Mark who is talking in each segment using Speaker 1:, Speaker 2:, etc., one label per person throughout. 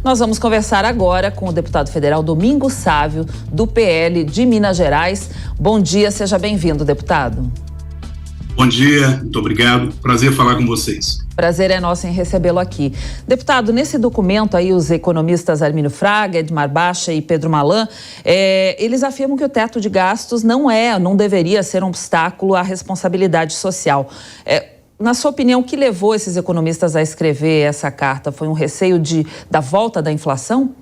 Speaker 1: Nós vamos conversar agora com o deputado federal Domingos Sávio, do PL de Minas Gerais. Bom dia, seja bem-vindo, deputado.
Speaker 2: Bom dia, muito obrigado. Prazer falar com vocês.
Speaker 1: Prazer é nosso em recebê-lo aqui. Deputado, nesse documento aí, os economistas Armínio Fraga, Edmar Baixa e Pedro Malan, eles afirmam que o teto de gastos não deveria ser um obstáculo à responsabilidade social. Na sua opinião, o que levou esses economistas a escrever essa carta? Foi um receio da volta da inflação?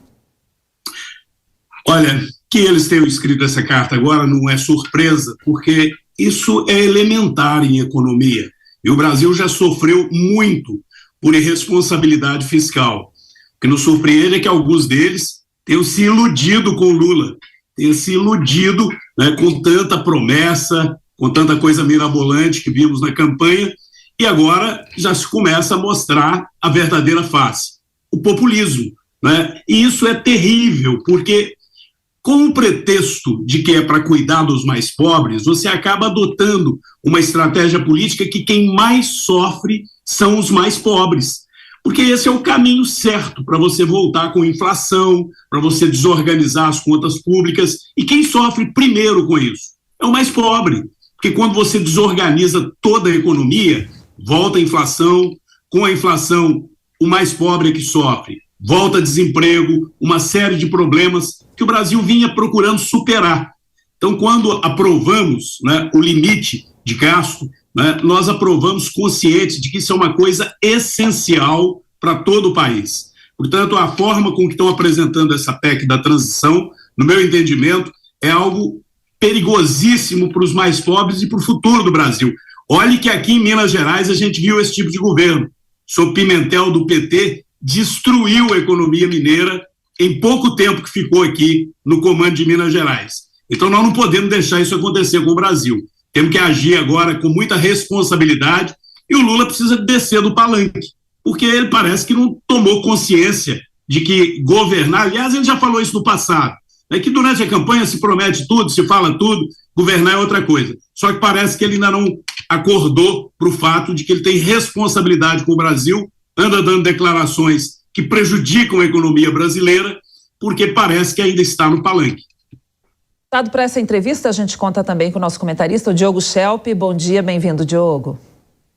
Speaker 2: Olha, que eles tenham escrito essa carta agora não é surpresa, porque isso é elementar em economia. E o Brasil já sofreu muito por irresponsabilidade fiscal. O que nos surpreende é que alguns deles tenham se iludido com Lula, tenham se iludido, né, com tanta promessa, com tanta coisa mirabolante que vimos na campanha, e agora já se começa a mostrar a verdadeira face, o populismo, né? E isso é terrível, porque com o pretexto de que é para cuidar dos mais pobres, você acaba adotando uma estratégia política que quem mais sofre são os mais pobres, porque esse é o caminho certo para você voltar com inflação, para você desorganizar as contas públicas, e quem sofre primeiro com isso é o mais pobre, porque quando você desorganiza toda a economia, volta a inflação, com a inflação o mais pobre é que sofre, volta desemprego, uma série de problemas que o Brasil vinha procurando superar. Então, quando aprovamos, né, o limite de gasto, né, nós aprovamos conscientes de que isso é uma coisa essencial para todo o país. Portanto, a forma com que estão apresentando essa PEC da transição, no meu entendimento, é algo perigosíssimo para os mais pobres e para o futuro do Brasil. Olhe que aqui em Minas Gerais a gente viu esse tipo de governo. Sob Pimentel, do PT, destruiu a economia mineira em pouco tempo que ficou aqui no comando de Minas Gerais. Então nós não podemos deixar isso acontecer com o Brasil. Temos que agir agora com muita responsabilidade e o Lula precisa descer do palanque, porque ele parece que não tomou consciência de que governar, aliás, ele já falou isso no passado, né, que durante a campanha se promete tudo, se fala tudo, governar é outra coisa. Só que parece que ele ainda não acordou para o fato de que ele tem responsabilidade com o Brasil, anda dando declarações que prejudicam a economia brasileira, porque parece que ainda está no palanque.
Speaker 1: Para essa entrevista, a gente conta também com o nosso comentarista, o Diogo Schelp. Bom dia, bem-vindo, Diogo.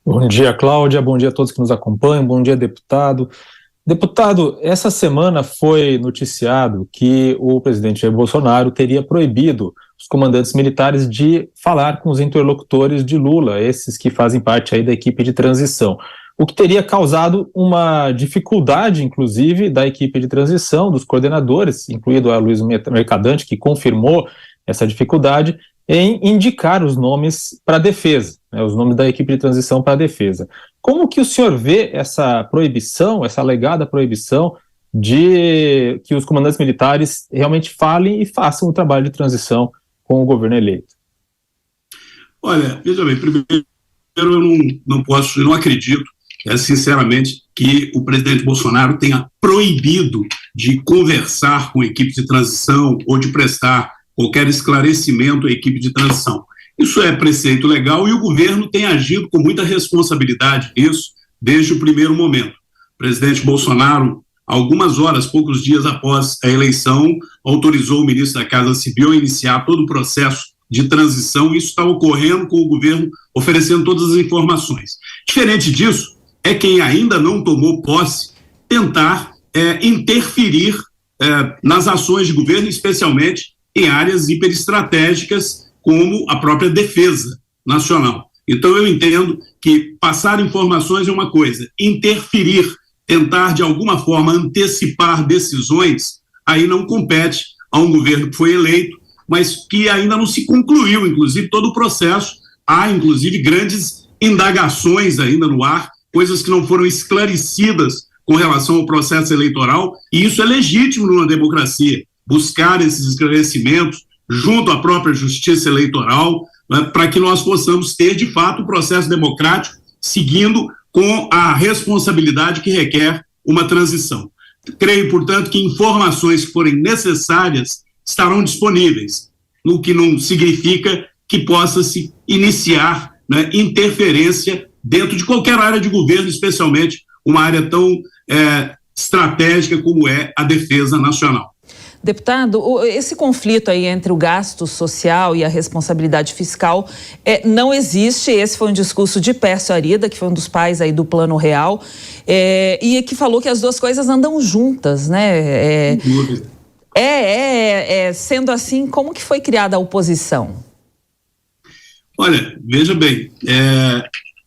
Speaker 3: Bom dia, Cláudia, bom dia a todos que nos acompanham, bom dia, deputado. Deputado, essa semana foi noticiado que o presidente Jair Bolsonaro teria proibido os comandantes militares de falar com os interlocutores de Lula, esses que fazem parte aí da equipe de transição, o que teria causado uma dificuldade, inclusive, da equipe de transição, dos coordenadores, incluído a Luiz Mercadante, que confirmou essa dificuldade, em indicar os nomes para a defesa, né, os nomes da equipe de transição para a defesa. Como que o senhor vê essa proibição, essa alegada proibição de que os comandantes militares realmente falem e façam o trabalho de transição com o governo eleito?
Speaker 2: Olha, veja bem, primeiro eu não acredito, sinceramente, que o presidente Bolsonaro tenha proibido de conversar com a equipe de transição ou de prestar qualquer esclarecimento à equipe de transição. Isso é preceito legal e o governo tem agido com muita responsabilidade nisso desde o primeiro momento. O presidente Bolsonaro, algumas horas, poucos dias após a eleição, autorizou o ministro da Casa Civil a iniciar todo o processo de transição, e isso está ocorrendo com o governo oferecendo todas as informações. Diferente disso, é quem ainda não tomou posse tentar interferir nas ações de governo, especialmente em áreas hiperestratégicas como a própria defesa nacional. Então eu entendo que passar informações é uma coisa, interferir, tentar de alguma forma antecipar decisões, aí não compete a um governo que foi eleito, mas que ainda não se concluiu, inclusive, todo o processo. Há, inclusive, grandes indagações ainda no ar, coisas que não foram esclarecidas com relação ao processo eleitoral, e isso é legítimo numa democracia, buscar esses esclarecimentos junto à própria justiça eleitoral, né, para que nós possamos ter, de fato, o processo democrático seguindo com a responsabilidade que requer uma transição. Creio, portanto, que informações que forem necessárias estarão disponíveis, o que não significa que possa se iniciar, né, interferência dentro de qualquer área de governo, especialmente uma área tão estratégica como é a defesa nacional.
Speaker 1: Deputado, esse conflito aí entre o gasto social e a responsabilidade fiscal não existe. Esse foi um discurso de Pércio Arida, que foi um dos pais aí do Plano Real, e que falou que as duas coisas andam juntas, né? Sendo assim, como que foi criada a oposição?
Speaker 2: Olha, veja bem,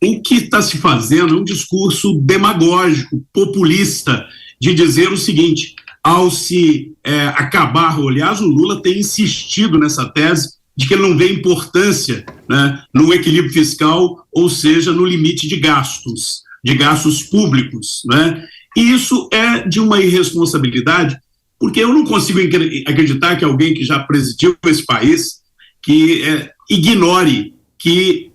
Speaker 2: o que está se fazendo é um discurso demagógico, populista, de dizer o seguinte: ao se acabar, aliás, o Lula tem insistido nessa tese de que ele não vê importância, né, no equilíbrio fiscal, ou seja, no limite de gastos públicos, né? E isso é de uma irresponsabilidade, porque eu não consigo acreditar que alguém que já presidiu esse país que ignore que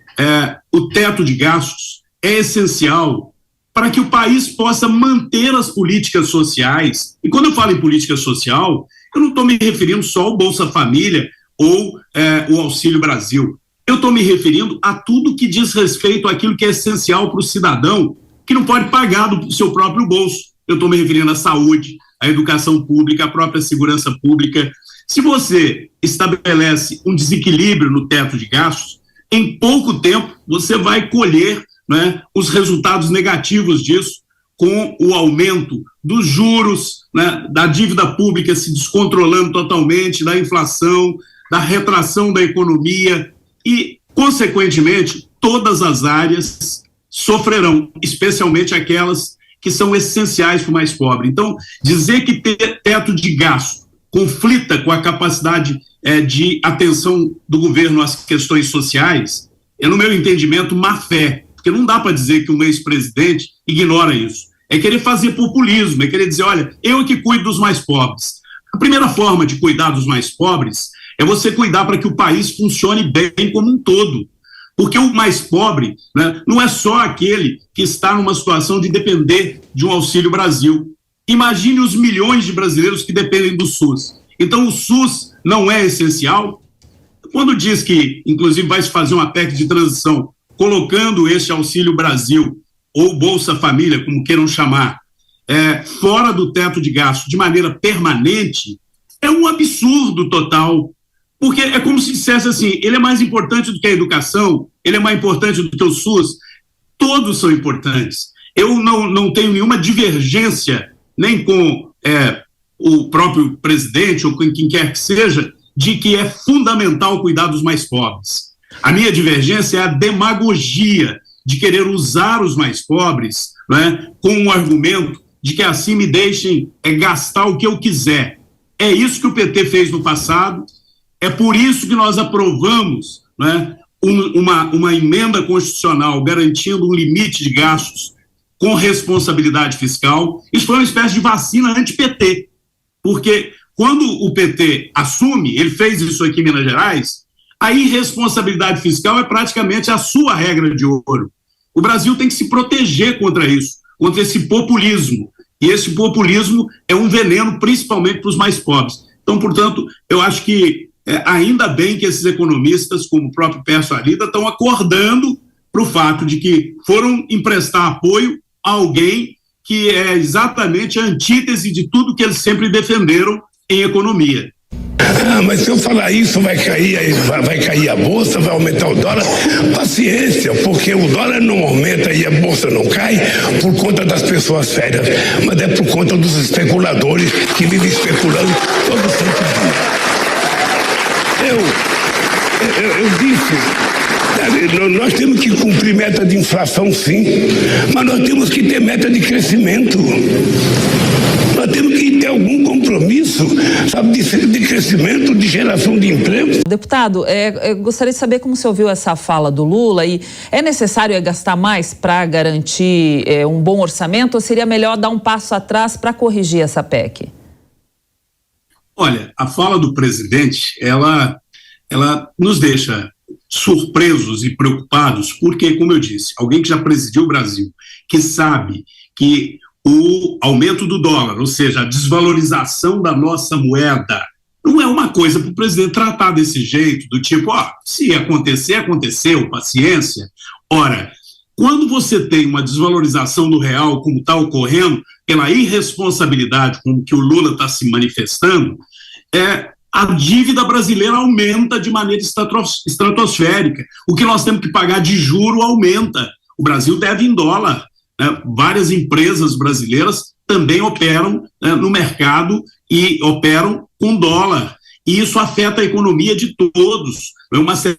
Speaker 2: o teto de gastos é essencial para que o país possa manter as políticas sociais. E quando eu falo em política social, eu não estou me referindo só ao Bolsa Família ou o Auxílio Brasil. Eu estou me referindo a tudo que diz respeito àquilo que é essencial para o cidadão, que não pode pagar do seu próprio bolso. Eu estou me referindo à saúde, à educação pública, à própria segurança pública. Se você estabelece um desequilíbrio no teto de gastos, em pouco tempo você vai colher, né, os resultados negativos disso, com o aumento dos juros, né, da dívida pública se descontrolando totalmente, da inflação, da retração da economia e, consequentemente, todas as áreas sofrerão, especialmente aquelas que são essenciais para o mais pobre. Então, dizer que ter teto de gasto conflita com a capacidade de atenção do governo às questões sociais é, no meu entendimento, má fé. Porque não dá para dizer que um ex-presidente ignora isso. É querer fazer populismo, é querer dizer, olha, eu que cuido dos mais pobres. A primeira forma de cuidar dos mais pobres é você cuidar para que o país funcione bem como um todo. Porque o mais pobre, né, não é só aquele que está numa situação de depender de um Auxílio Brasil. Imagine os milhões de brasileiros que dependem do SUS. Então o SUS não é essencial? Quando diz que, inclusive, vai se fazer uma PEC de transição colocando esse Auxílio Brasil, ou Bolsa Família, como queiram chamar, fora do teto de gasto de maneira permanente, é um absurdo total, porque é como se dissesse assim, ele é mais importante do que a educação, ele é mais importante do que o SUS, todos são importantes. Eu não tenho nenhuma divergência, nem com o próprio presidente, ou com quem quer que seja, de que é fundamental cuidar dos mais pobres. A minha divergência é a demagogia de querer usar os mais pobres, né, com um argumento de que assim me deixem gastar o que eu quiser. É isso que o PT fez no passado, é por isso que nós aprovamos, né, uma emenda constitucional garantindo um limite de gastos com responsabilidade fiscal. Isso foi uma espécie de vacina anti-PT, porque quando o PT assume, ele fez isso aqui em Minas Gerais, a irresponsabilidade fiscal é praticamente a sua regra de ouro. O Brasil tem que se proteger contra isso, contra esse populismo. E esse populismo é um veneno principalmente para os mais pobres. Então, portanto, eu acho que ainda bem que esses economistas, como o próprio Pércio Arida, estão acordando para o fato de que foram emprestar apoio a alguém que é exatamente a antítese de tudo que eles sempre defenderam em economia.
Speaker 4: Mas se eu falar isso, vai cair a bolsa, vai aumentar o dólar. Paciência, porque o dólar não aumenta e a bolsa não cai por conta das pessoas sérias, mas é por conta dos especuladores que vivem especulando todo santo dia. Eu disse, nós temos que cumprir meta de inflação, sim, mas nós temos que ter meta de crescimento. Nós temos que ter algum compromisso, sabe, de crescimento, de geração de emprego.
Speaker 1: Deputado, eu gostaria de saber como você ouviu essa fala do Lula e é necessário gastar mais para garantir um bom orçamento ou seria melhor dar um passo atrás para corrigir essa PEC?
Speaker 2: Olha, a fala do presidente, ela nos deixa surpresos e preocupados porque, como eu disse, alguém que já presidiu o Brasil, que sabe que o aumento do dólar, ou seja, a desvalorização da nossa moeda, não é uma coisa para o presidente tratar desse jeito, do tipo, se acontecer, aconteceu, paciência. Ora, quando você tem uma desvalorização do real como está ocorrendo, pela irresponsabilidade com que o Lula está se manifestando, a dívida brasileira aumenta de maneira estratosférica. O que nós temos que pagar de juro aumenta. O Brasil deve em dólar, né? Várias empresas brasileiras também operam, né, no mercado e operam com dólar. E isso afeta a economia de todos. É uma série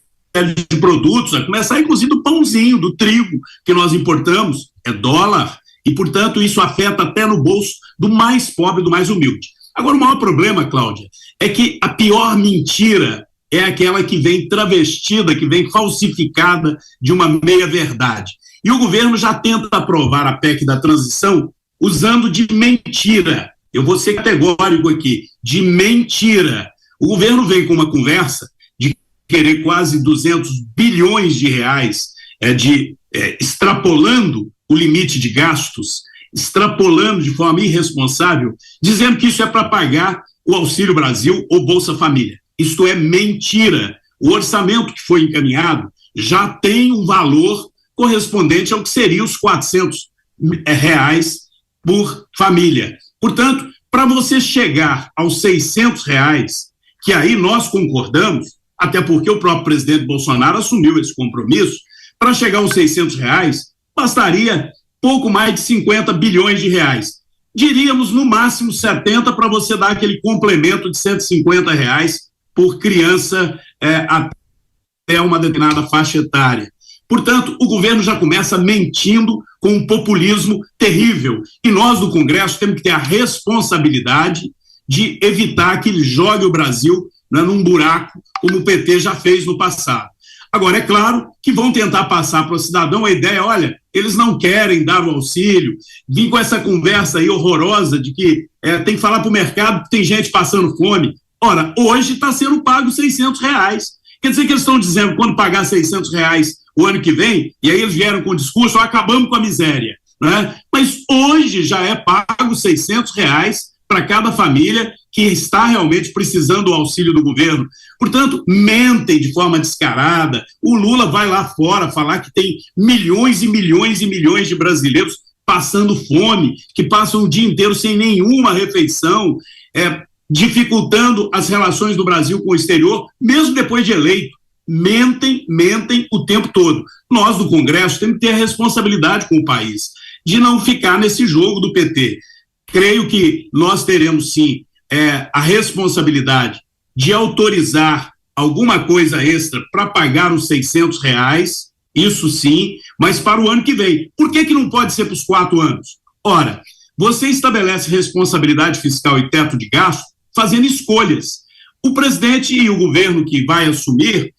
Speaker 2: de produtos, a começar inclusive do pãozinho, do trigo que nós importamos, é dólar. E, portanto, isso afeta até no bolso do mais pobre, do mais humilde. Agora, o maior problema, Cláudia, é que a pior mentira é aquela que vem travestida, que vem falsificada de uma meia-verdade. E o governo já tenta aprovar a PEC da transição usando de mentira. Eu vou ser categórico aqui, de mentira. O governo vem com uma conversa de querer quase 200 bilhões de reais, extrapolando o limite de gastos, extrapolando de forma irresponsável, dizendo que isso é para pagar o Auxílio Brasil ou Bolsa Família. Isto é mentira. O orçamento que foi encaminhado já tem um valor correspondente ao que seria os R$400 por família. Portanto, para você chegar aos R$600, que aí nós concordamos, até porque o próprio presidente Bolsonaro assumiu esse compromisso, para chegar aos R$600, bastaria pouco mais de 50 bilhões de reais. Diríamos, no máximo, 70 para você dar aquele complemento de R$150 por criança até uma determinada faixa etária. Portanto, o governo já começa mentindo com um populismo terrível. E nós, do Congresso, temos que ter a responsabilidade de evitar que ele jogue o Brasil, né, num buraco, como o PT já fez no passado. Agora, é claro que vão tentar passar para o cidadão a ideia, olha, eles não querem dar o auxílio, vim com essa conversa aí horrorosa de que tem que falar para o mercado que tem gente passando fome. Ora, hoje está sendo pago R$600. Quer dizer que eles estão dizendo que quando pagar R$600 o ano que vem, e aí eles vieram com o discurso, acabamos com a miséria, né? Mas hoje já é pago R$600 para cada família que está realmente precisando do auxílio do governo. Portanto, mentem de forma descarada. O Lula vai lá fora falar que tem milhões e milhões e milhões de brasileiros passando fome, que passam o dia inteiro sem nenhuma refeição, dificultando as relações do Brasil com o exterior, mesmo depois de eleito. Mentem o tempo todo. Nós, do Congresso, temos que ter a responsabilidade com o país, de não ficar nesse jogo do PT. Creio que nós teremos, sim, a responsabilidade de autorizar alguma coisa extra para pagar os R$600, isso sim, mas para o ano que vem. Por que não pode ser para os 4 anos? Ora, você estabelece responsabilidade fiscal e teto de gasto fazendo escolhas. O presidente e o governo que vai assumir,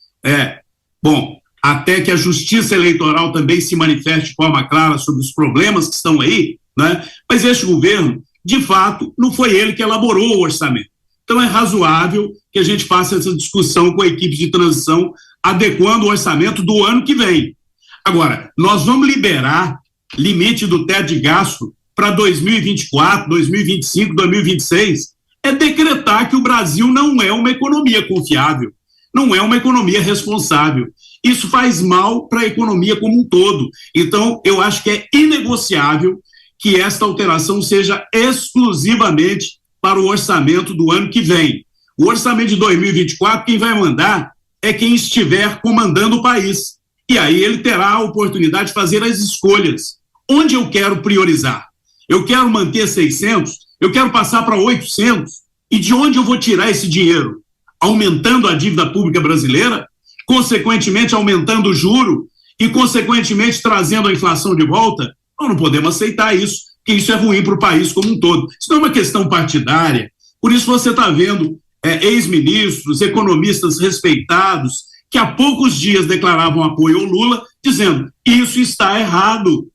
Speaker 2: até que a justiça eleitoral também se manifeste de forma clara sobre os problemas que estão aí, né? Mas este governo, de fato, não foi ele que elaborou o orçamento. Então é razoável que a gente faça essa discussão com a equipe de transição, adequando o orçamento do ano que vem. Agora, nós vamos liberar limite do teto de gasto para 2024, 2025, 2026, é decretar que o Brasil não é uma economia confiável, não é uma economia responsável. Isso faz mal para a economia como um todo. Então, eu acho que é inegociável que esta alteração seja exclusivamente para o orçamento do ano que vem. O orçamento de 2024, quem vai mandar é quem estiver comandando o país. E aí ele terá a oportunidade de fazer as escolhas. Onde eu quero priorizar? Eu quero manter 600? Eu quero passar para 800? E de onde eu vou tirar esse dinheiro? Aumentando a dívida pública brasileira? Consequentemente, aumentando o juro? E, consequentemente, trazendo a inflação de volta? Nós não podemos aceitar isso, porque isso é ruim para o país como um todo. Isso não é uma questão partidária. Por isso você está vendo ex-ministros, economistas respeitados, que há poucos dias declaravam apoio ao Lula, dizendo isso está errado.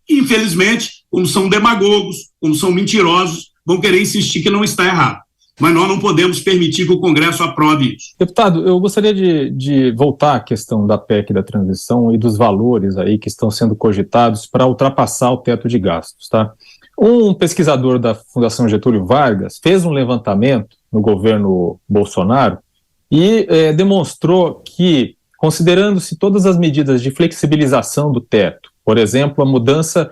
Speaker 2: E, infelizmente, como são demagogos, como são mentirosos, vão querer insistir que não está errado. Mas nós não podemos permitir que o Congresso aprove isso.
Speaker 3: Deputado, eu gostaria de voltar à questão da PEC da transição e dos valores aí que estão sendo cogitados para ultrapassar o teto de gastos, tá? Um pesquisador da Fundação Getúlio Vargas fez um levantamento no governo Bolsonaro e demonstrou que, considerando-se todas as medidas de flexibilização do teto, por exemplo, a mudança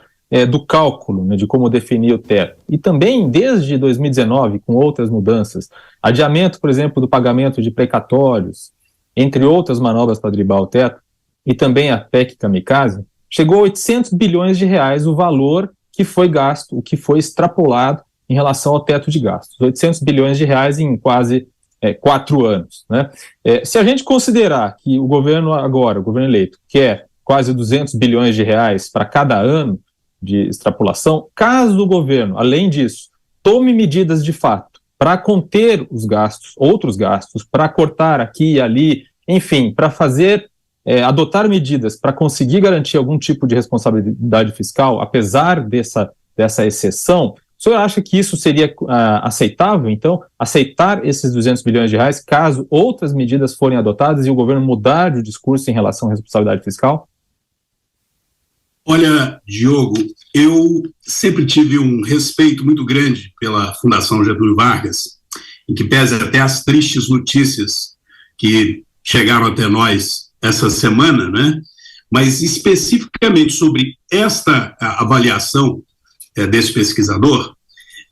Speaker 3: do cálculo, né, de como definir o teto. E também, desde 2019, com outras mudanças, adiamento, por exemplo, do pagamento de precatórios, entre outras manobras para driblar o teto, e também a PEC Kamikaze, chegou a 800 bilhões de reais o valor que foi gasto, o que foi extrapolado em relação ao teto de gastos. 800 bilhões de reais em quase 4 anos. Né? Se a gente considerar que o governo agora, o governo eleito, quer quase 200 bilhões de reais para cada ano de extrapolação, caso o governo, além disso, tome medidas de fato para conter os gastos, outros gastos, para cortar aqui e ali, enfim, para fazer, adotar medidas para conseguir garantir algum tipo de responsabilidade fiscal, apesar dessa exceção, o senhor acha que isso seria aceitável, então, aceitar esses 200 bilhões de reais caso outras medidas forem adotadas e o governo mudar de discurso em relação à responsabilidade fiscal?
Speaker 2: Olha, Diogo, eu sempre tive um respeito muito grande pela Fundação Getúlio Vargas, em que pese até as tristes notícias que chegaram até nós essa semana, né? Mas especificamente sobre esta avaliação desse pesquisador,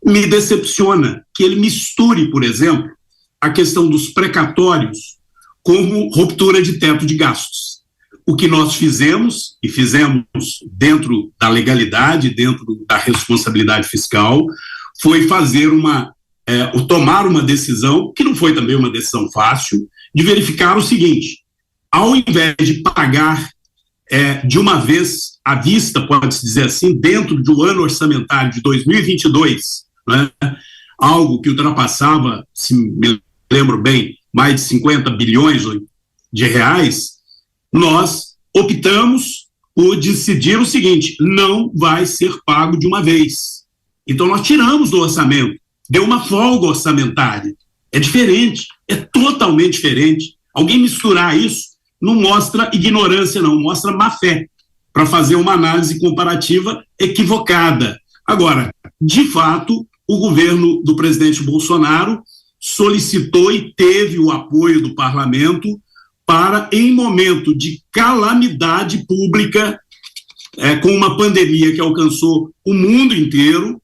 Speaker 2: me decepciona que ele misture, por exemplo, a questão dos precatórios como ruptura de teto de gastos. O que nós fizemos, e fizemos dentro da legalidade, dentro da responsabilidade fiscal, foi fazer tomar uma decisão, que não foi também uma decisão fácil, de verificar o seguinte: ao invés de pagar de uma vez à vista, pode-se dizer assim, dentro do ano orçamentário de 2022, né, algo que ultrapassava, se me lembro bem, mais de 50 bilhões de reais, nós optamos por decidir o seguinte: não vai ser pago de uma vez. Então nós tiramos do orçamento, deu uma folga orçamentária. É diferente, é totalmente diferente. Alguém misturar isso não mostra ignorância, não, mostra má fé, para fazer uma análise comparativa equivocada. Agora, de fato, o governo do presidente Bolsonaro solicitou e teve o apoio do parlamento para, em momento de calamidade pública, com uma pandemia que alcançou o mundo inteiro,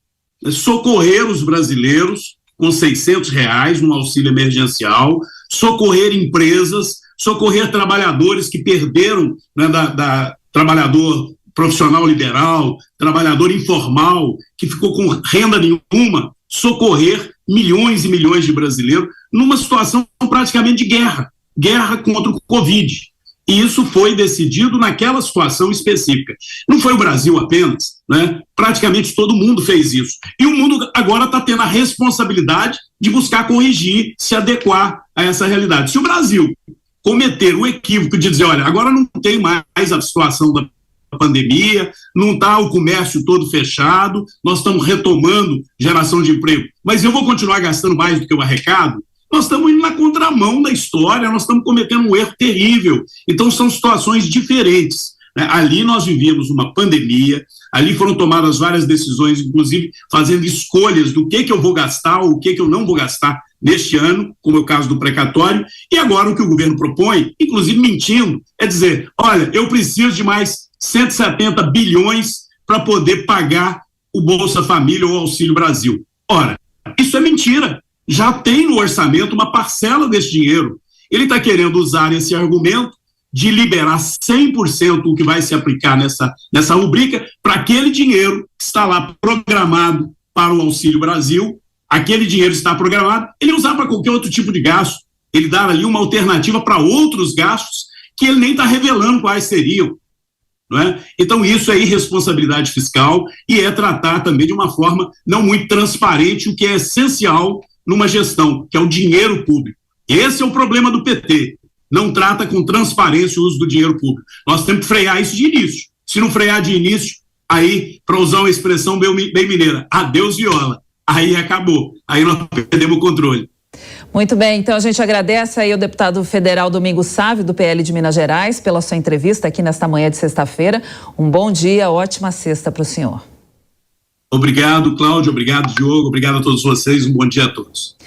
Speaker 2: socorrer os brasileiros com R$600 no auxílio emergencial, socorrer empresas, socorrer trabalhadores que perderam, né, trabalhador profissional liberal, trabalhador informal, que ficou com renda nenhuma, socorrer milhões e milhões de brasileiros numa situação praticamente de guerra contra o Covid. E isso foi decidido naquela situação específica. Não foi o Brasil apenas, né? Praticamente todo mundo fez isso. E o mundo agora está tendo a responsabilidade de buscar corrigir, se adequar a essa realidade. Se o Brasil cometer o equívoco de dizer, olha, agora não tem mais a situação da pandemia, não está o comércio todo fechado, nós estamos retomando geração de emprego, mas eu vou continuar gastando mais do que eu arrecado, nós estamos indo na contramão da história, nós estamos cometendo um erro terrível. Então são situações diferentes, né? Ali nós vivíamos uma pandemia, ali foram tomadas várias decisões, inclusive fazendo escolhas do que eu vou gastar ou o que eu não vou gastar neste ano, como é o caso do precatório, e agora o que o governo propõe, inclusive mentindo, é dizer, olha, eu preciso de mais 170 bilhões para poder pagar o Bolsa Família ou o Auxílio Brasil. Ora, isso é mentira. Já tem no orçamento uma parcela desse dinheiro. Ele está querendo usar esse argumento de liberar 100% o que vai se aplicar nessa rubrica para aquele dinheiro que está lá programado para o Auxílio Brasil, aquele dinheiro está programado, ele usar para qualquer outro tipo de gasto, ele dar ali uma alternativa para outros gastos que ele nem está revelando quais seriam. Não é? Então isso é irresponsabilidade fiscal e é tratar também de uma forma não muito transparente o que é essencial numa gestão, que é o dinheiro público. Esse é o problema do PT, não trata com transparência o uso do dinheiro público. Nós temos que frear isso de início. Se não frear de início, aí, para usar uma expressão bem mineira, adeus viola, aí acabou, aí nós perdemos o controle.
Speaker 1: Muito bem, então a gente agradece aí ao deputado federal Domingos Sávio, do PL de Minas Gerais, pela sua entrevista aqui nesta manhã de sexta-feira. Um bom dia, ótima sexta para o senhor.
Speaker 2: Obrigado, Cláudio, obrigado, Diogo, obrigado a todos vocês, um bom dia a todos.